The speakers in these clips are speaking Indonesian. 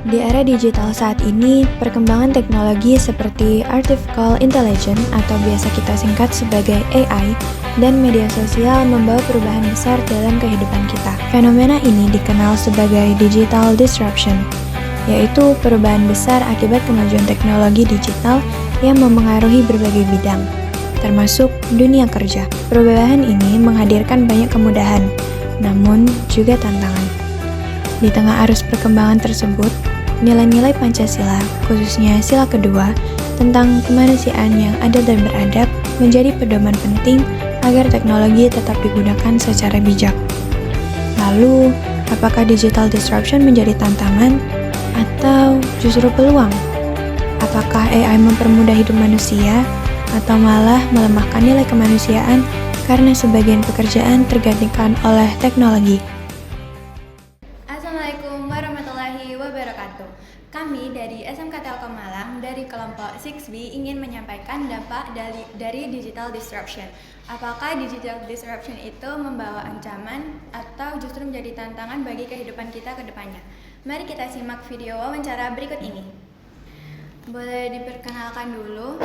Di era digital saat ini, perkembangan teknologi seperti artificial intelligence atau biasa kita singkat sebagai AI dan media sosial membawa perubahan besar dalam kehidupan kita. Fenomena ini dikenal sebagai digital disruption, yaitu perubahan besar akibat kemajuan teknologi digital yang memengaruhi berbagai bidang, termasuk dunia kerja. Perubahan ini menghadirkan banyak kemudahan, namun juga tantangan. Di tengah arus perkembangan tersebut, nilai-nilai Pancasila, khususnya sila kedua, tentang kemanusiaan yang adil dan beradab menjadi pedoman penting agar teknologi tetap digunakan secara bijak. Lalu, apakah digital disruption menjadi tantangan atau justru peluang? Apakah AI mempermudah hidup manusia atau malah melemahkan nilai kemanusiaan karena sebagian pekerjaan tergantikan oleh teknologi? Assalamualaikum warahmatullahi wabarakatuh. Kami dari SMK Telkom Malang dari kelompok 6B ingin menyampaikan dampak dari digital disruption. Apakah digital disruption itu membawa ancaman atau justru menjadi tantangan bagi kehidupan kita ke depannya? Mari kita simak video wawancara berikut ini. Boleh diperkenalkan dulu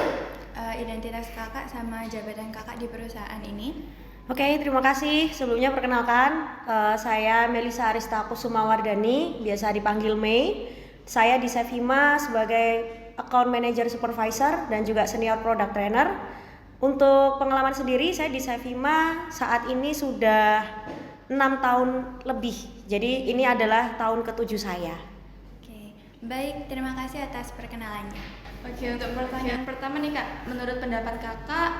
identitas kakak sama jabatan kakak di perusahaan ini? Oke, terima kasih. Sebelumnya perkenalkan, saya Melisa Arista Kusumawardani, biasa dipanggil Mei. Saya di Sevima sebagai Account Manager Supervisor dan juga Senior Product Trainer. Untuk pengalaman sendiri, saya di Sevima saat ini sudah 6 tahun lebih. Jadi ini adalah tahun ke-7 saya. Oke, baik, terima kasih atas perkenalannya. Oke, untuk pertanyaan pertama nih Kak, menurut pendapat Kakak,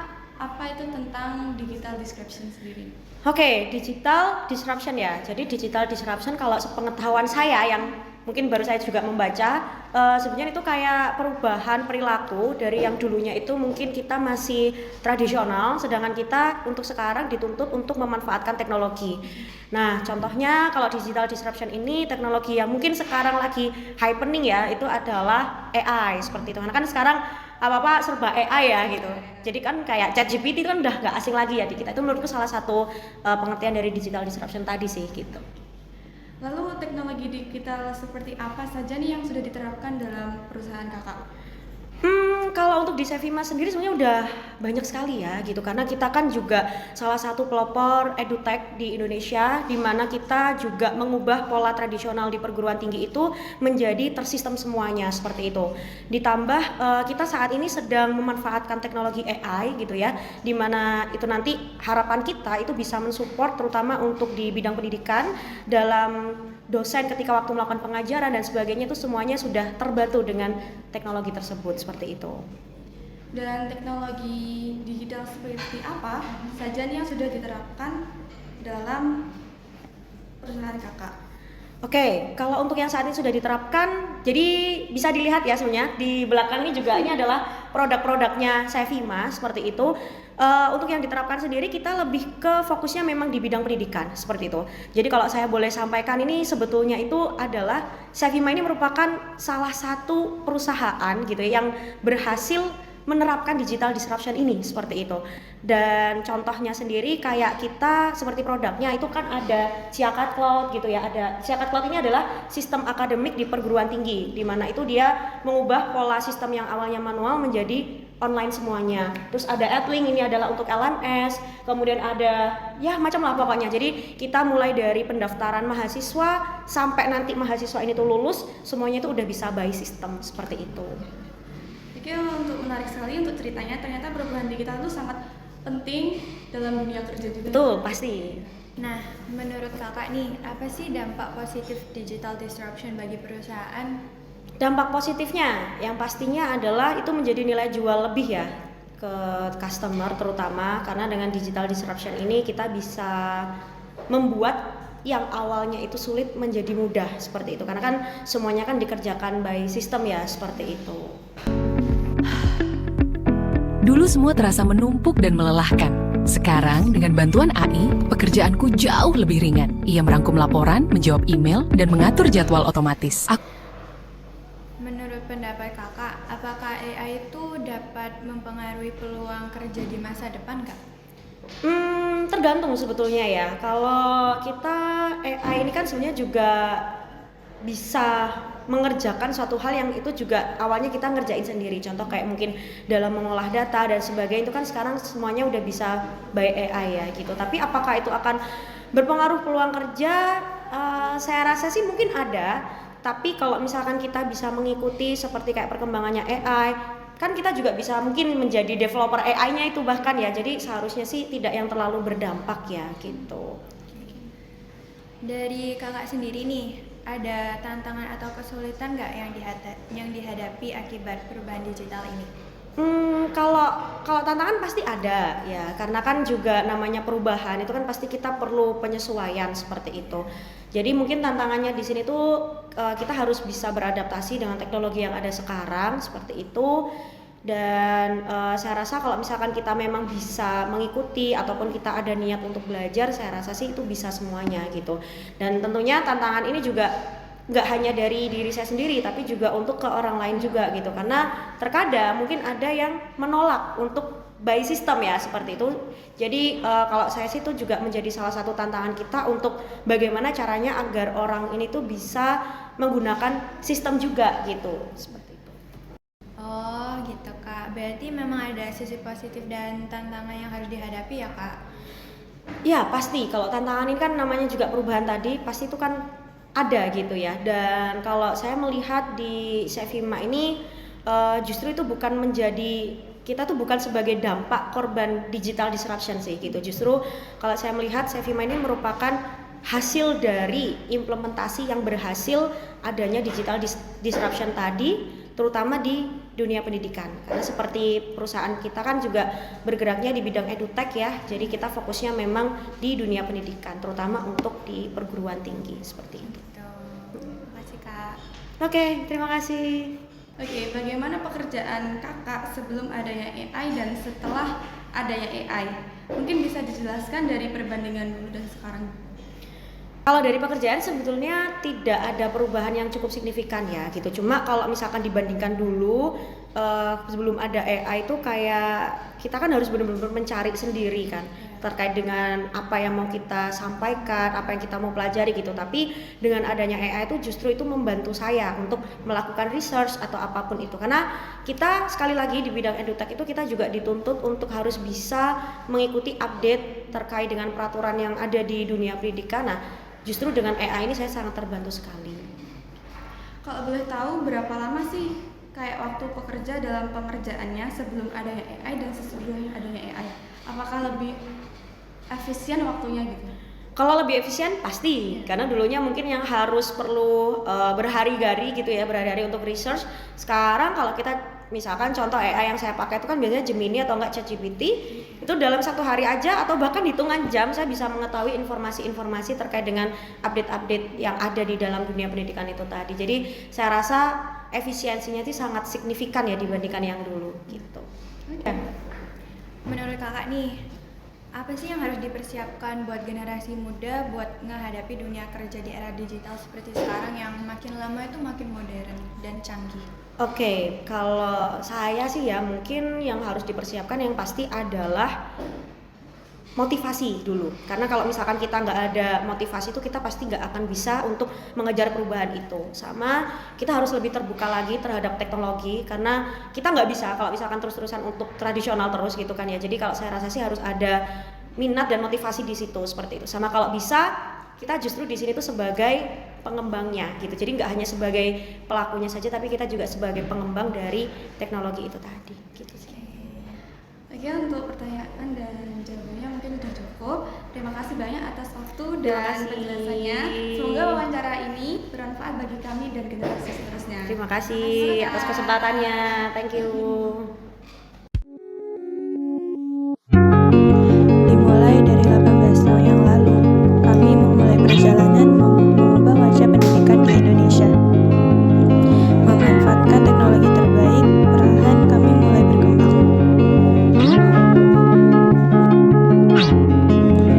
apa itu tentang digital disruption sendiri? Oke, digital disruption ya. Jadi digital disruption kalau sepengetahuan saya yang mungkin baru saya juga membaca, sebenarnya itu kayak perubahan perilaku dari yang dulunya itu mungkin kita masih tradisional, sedangkan kita untuk sekarang dituntut untuk memanfaatkan teknologi. Nah, contohnya kalau digital disruption ini teknologi yang mungkin sekarang lagi happening ya, itu adalah AI seperti itu. Karena kan sekarang apa-apa serba AI ya gitu. Jadi kan kayak ChatGPT itu kan udah gak asing lagi ya di kita. Itu menurutku salah satu pengertian dari digital disruption tadi sih gitu. Lalu teknologi digital seperti apa saja nih yang sudah diterapkan dalam perusahaan Kakak? Kalau untuk di Sevima sendiri sebenarnya udah banyak sekali ya gitu, karena kita kan juga salah satu pelopor edutech di Indonesia, di mana kita juga mengubah pola tradisional di perguruan tinggi itu menjadi tersistem semuanya seperti itu. Ditambah kita saat ini sedang memanfaatkan teknologi AI gitu ya, di mana itu nanti harapan kita itu bisa mensupport terutama untuk di bidang pendidikan dalam dosen ketika waktu melakukan pengajaran dan sebagainya, itu semuanya sudah terbantu dengan teknologi tersebut seperti itu. Dan teknologi digital seperti apa saja nih yang sudah diterapkan dalam perusahaan Kakak? Oke, kalau untuk yang saat ini sudah diterapkan, jadi bisa dilihat ya sebenarnya di belakang ini juga ini adalah produk-produknya Sevima seperti itu. Untuk yang diterapkan sendiri kita lebih ke fokusnya memang di bidang pendidikan seperti itu. Jadi kalau saya boleh sampaikan ini sebetulnya itu adalah Sevima ini merupakan salah satu perusahaan gitu ya, yang berhasil menerapkan digital disruption ini seperti itu. Dan contohnya sendiri kayak kita seperti produknya itu kan ada Siakat Cloud gitu ya. Ada Siakat Cloud ini adalah sistem akademik di perguruan tinggi, di mana itu dia mengubah pola sistem yang awalnya manual menjadi online semuanya. Terus ada Edlink, ini adalah untuk LMS. Kemudian ada ya macam lah pokoknya. Jadi kita mulai dari pendaftaran mahasiswa sampai nanti mahasiswa ini tuh lulus, semuanya itu udah bisa by system seperti itu. Oke, untuk menarik sekali untuk ceritanya, ternyata perubahan digital itu sangat penting dalam dunia kerja juga. Betul, pasti. Nah, menurut kakak nih, apa sih dampak positif digital disruption bagi perusahaan? Dampak positifnya yang pastinya adalah itu menjadi nilai jual lebih ya ke customer terutama, karena dengan digital disruption ini kita bisa membuat yang awalnya itu sulit menjadi mudah seperti itu, karena kan semuanya kan dikerjakan by system ya seperti itu. Dulu semua terasa menumpuk dan melelahkan. Sekarang dengan bantuan AI, pekerjaanku jauh lebih ringan. Ia merangkum laporan, menjawab email, dan mengatur jadwal otomatis. Menurut pendapat kakak, apakah AI itu dapat mempengaruhi peluang kerja di masa depan, Kak? Tergantung sebetulnya ya. Kalau kita AI ini kan sebenarnya juga bisa mengerjakan suatu hal yang itu juga awalnya kita ngerjain sendiri. Contoh kayak mungkin dalam mengolah data dan sebagainya, itu kan sekarang semuanya udah bisa by AI ya gitu. Tapi apakah itu akan berpengaruh peluang kerja? Saya rasa sih mungkin ada. Tapi kalau misalkan kita bisa mengikuti seperti kayak perkembangannya AI, kan kita juga bisa mungkin menjadi developer AI-nya itu bahkan ya. Jadi seharusnya sih tidak yang terlalu berdampak ya gitu. Dari kakak sendiri nih, ada tantangan atau kesulitan nggak yang dihadapi akibat perubahan digital ini? Kalau tantangan pasti ada ya, karena kan juga namanya perubahan itu kan pasti kita perlu penyesuaian seperti itu. Jadi mungkin tantangannya di sini tuh kita harus bisa beradaptasi dengan teknologi yang ada sekarang seperti itu. Dan saya rasa kalau misalkan kita memang bisa mengikuti ataupun kita ada niat untuk belajar, saya rasa sih itu bisa semuanya gitu. Dan tentunya tantangan ini juga nggak hanya dari diri saya sendiri, tapi juga untuk ke orang lain juga gitu. Karena terkadang mungkin ada yang menolak untuk by system ya seperti itu. Jadi kalau saya sih itu juga menjadi salah satu tantangan kita untuk bagaimana caranya agar orang ini tuh bisa menggunakan sistem juga gitu. Seperti itu. Oh gitu kak, berarti memang ada sisi positif dan tantangan yang harus dihadapi ya kak? Ya pasti, kalau tantangan ini kan namanya juga perubahan tadi, pasti itu kan ada gitu ya. Dan kalau saya melihat di Sevima ini justru itu bukan menjadi, kita tuh bukan sebagai dampak korban digital disruption sih gitu. Justru kalau saya melihat Sevima ini merupakan hasil dari implementasi yang berhasil adanya digital disruption tadi, terutama di dunia pendidikan. Karena seperti perusahaan kita kan juga bergeraknya di bidang edutech ya, jadi kita fokusnya memang di dunia pendidikan, terutama untuk di perguruan tinggi seperti itu. Terima kasih kak. Oke, terima kasih. Oke, bagaimana pekerjaan kakak sebelum adanya AI dan setelah adanya AI? Mungkin bisa dijelaskan dari perbandingan dulu dan sekarang. Kalau dari pekerjaan sebetulnya tidak ada perubahan yang cukup signifikan ya gitu. Cuma kalau misalkan dibandingkan dulu sebelum ada AI itu kayak kita kan harus benar-benar mencari sendiri kan terkait dengan apa yang mau kita sampaikan, apa yang kita mau pelajari gitu. Tapi dengan adanya AI itu justru itu membantu saya untuk melakukan research atau apapun itu. Karena kita sekali lagi di bidang edutech itu kita juga dituntut untuk harus bisa mengikuti update terkait dengan peraturan yang ada di dunia pendidikan. Nah, justru dengan AI ini saya sangat terbantu sekali. Kalau boleh tahu berapa lama sih kayak waktu pekerja dalam pengerjaannya sebelum adanya AI dan sesudah adanya AI? Apakah lebih efisien waktunya gitu? Kalau lebih efisien pasti, karena dulunya mungkin yang harus perlu berhari-hari gitu ya, berhari-hari untuk research. Sekarang kalau kita misalkan contoh AI yang saya pakai itu kan biasanya Gemini atau enggak ChatGPT, itu dalam satu hari aja atau bahkan hitungan jam saya bisa mengetahui informasi-informasi terkait dengan update-update yang ada di dalam dunia pendidikan itu tadi. Jadi saya rasa efisiensinya itu sangat signifikan ya dibandingkan yang dulu gitu. Menurut kakak nih, apa sih yang harus dipersiapkan buat generasi muda buat menghadapi dunia kerja di era digital seperti sekarang yang makin lama itu makin modern dan canggih? Oke, kalau saya sih ya mungkin yang harus dipersiapkan yang pasti adalah motivasi dulu. Karena kalau misalkan kita nggak ada motivasi itu kita pasti nggak akan bisa untuk mengejar perubahan itu. Sama kita harus lebih terbuka lagi terhadap teknologi karena kita nggak bisa kalau misalkan terus-terusan untuk tradisional terus gitu kan ya. Jadi kalau saya rasa sih harus ada minat dan motivasi di situ seperti itu. Sama kalau bisa kita justru di sini tuh sebagai pengembangnya gitu. Jadi nggak hanya sebagai pelakunya saja tapi kita juga sebagai pengembang dari teknologi itu tadi gitu sih. Oke, untuk pertanyaan dan jawabannya mungkin sudah cukup. Terima kasih banyak atas waktu dan penjelasannya. Semoga wawancara ini bermanfaat bagi kami dan generasi seterusnya. Terima kasih atas kesempatannya. Thank you. Dimulai dari 18 tahun yang lalu, kami memulai perjalanan mengubah wajah pendidikan di Indonesia. Memanfaatkan teknologi terbaik, perlahan kami mulai berkembang.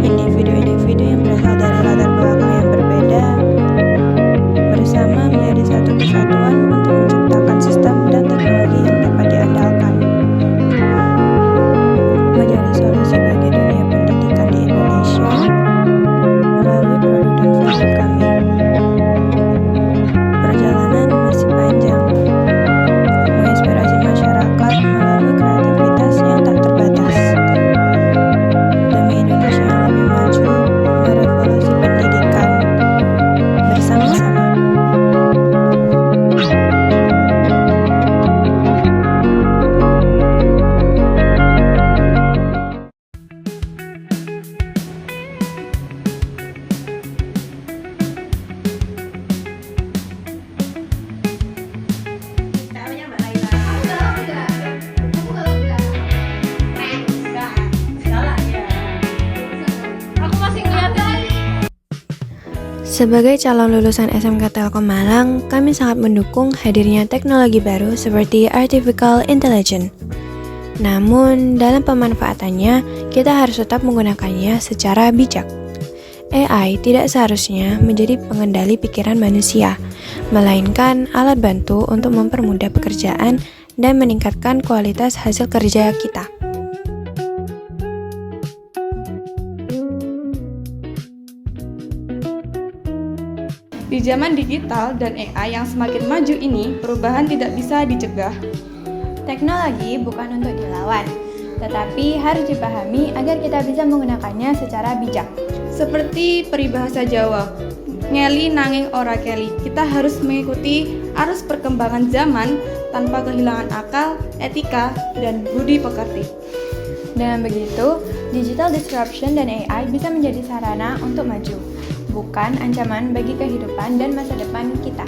Individu-individu yang berasal dari latar belakang yang berbeda bersama menjadi satu kesatuan untuk menciptakan sistem dan teknologi yang dapat diandalkan. Sebagai calon lulusan SMK Telkom Malang, kami sangat mendukung hadirnya teknologi baru seperti Artificial Intelligence. Namun, dalam pemanfaatannya, kita harus tetap menggunakannya secara bijak. AI tidak seharusnya menjadi pengendali pikiran manusia, melainkan alat bantu untuk mempermudah pekerjaan dan meningkatkan kualitas hasil kerja kita. Di zaman digital dan AI yang semakin maju ini, perubahan tidak bisa dicegah. Teknologi bukan untuk dilawan, tetapi harus dipahami agar kita bisa menggunakannya secara bijak. Seperti peribahasa Jawa, ngeli nanging ora keli. Kita harus mengikuti arus perkembangan zaman tanpa kehilangan akal, etika, dan budi pekerti. Dengan begitu, digital disruption dan AI bisa menjadi sarana untuk maju, bukan ancaman bagi kehidupan dan masa depan kita.